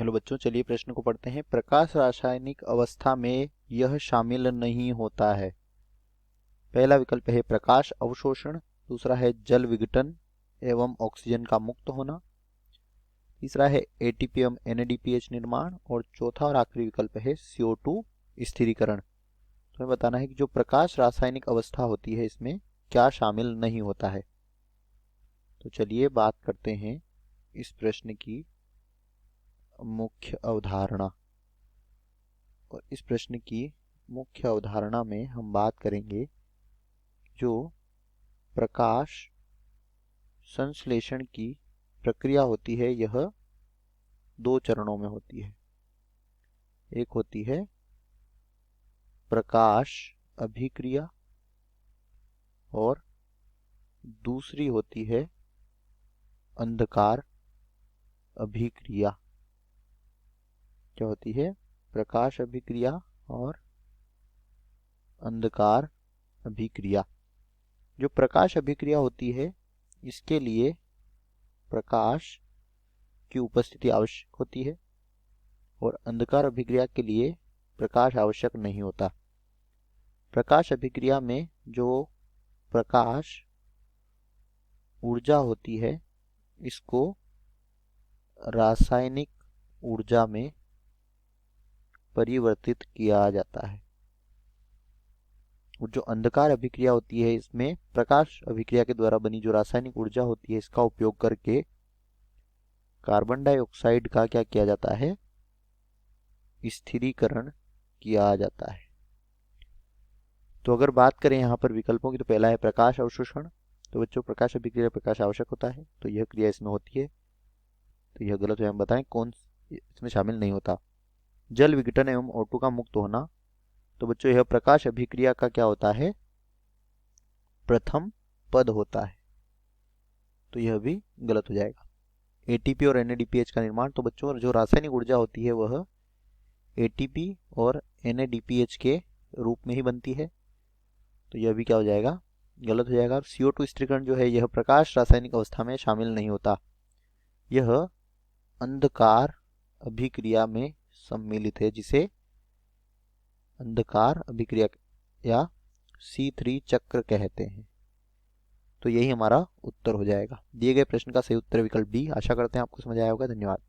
Hello बच्चों, चलिए प्रश्न को पढ़ते हैं। प्रकाश रासायनिक अवस्था में यह शामिल नहीं होता है। पहला विकल्प है प्रकाश अवशोषण, दूसरा है जल विघटन एवं ऑक्सीजन का मुक्त होना, तीसरा है एटीपी एवं एनएडीपीएच निर्माण और चौथा और आखिरी विकल्प है CO2 स्थिरीकरण। तो हमें बताना है कि जो प्रकाश रासायनिक अवस्था होती है इसमें क्या शामिल नहीं होता है। तो चलिए बात करते हैं इस प्रश्न की मुख्य अवधारणा। और इस प्रश्न की मुख्य अवधारणा में हम बात करेंगे जो प्रकाश संश्लेषण की प्रक्रिया होती है यह दो चरणों में होती है। एक होती है प्रकाश अभिक्रिया और दूसरी होती है अंधकार अभिक्रिया। क्या होती है? प्रकाश अभिक्रिया और अंधकार अभिक्रिया। जो प्रकाश अभिक्रिया होती है इसके लिए प्रकाश की उपस्थिति आवश्यक होती है और अंधकार अभिक्रिया के लिए प्रकाश आवश्यक नहीं होता। प्रकाश अभिक्रिया में जो प्रकाश ऊर्जा होती है इसको रासायनिक ऊर्जा में परिवर्तित किया जाता है। और जो अंधकार अभिक्रिया होती है इसमें प्रकाश अभिक्रिया के द्वारा बनी जो रासायनिक ऊर्जा होती है इसका उपयोग करके कार्बन डाइऑक्साइड का क्या किया जाता है? स्थिरीकरण किया जाता है। तो अगर बात करें यहाँ पर विकल्पों की तो पहला है प्रकाश अवशोषण। तो बच्चों प्रकाश अभिक्रिया प्रकाश आवश्यक होता है तो यह क्रिया इसमें होती है, तो यह गलत है। हम बताएं कौन इसमें शामिल नहीं होता। जल विघटन एवं O2 का मुक्त होना, तो बच्चों यह प्रकाश अभिक्रिया का क्या होता है? प्रथम पद होता है, तो यह भी गलत हो जाएगा। एटीपी और एनएडीपीएच का निर्माण, तो बच्चों जो रासायनिक ऊर्जा होती है वह एटीपी और एनएडीपीएच के रूप में ही बनती है, तो यह भी क्या हो जाएगा? गलत हो जाएगा। और CO2 स्थिरीकरण जो है यह प्रकाश रासायनिक अवस्था में शामिल नहीं होता, यह अंधकार अभिक्रिया में सम्मिलित है जिसे अंधकार अभिक्रिया या C3 चक्र कहते हैं। तो यही हमारा उत्तर हो जाएगा। दिए गए प्रश्न का सही उत्तर विकल्प डी। आशा करते हैं आपको समझ आया होगा। धन्यवाद।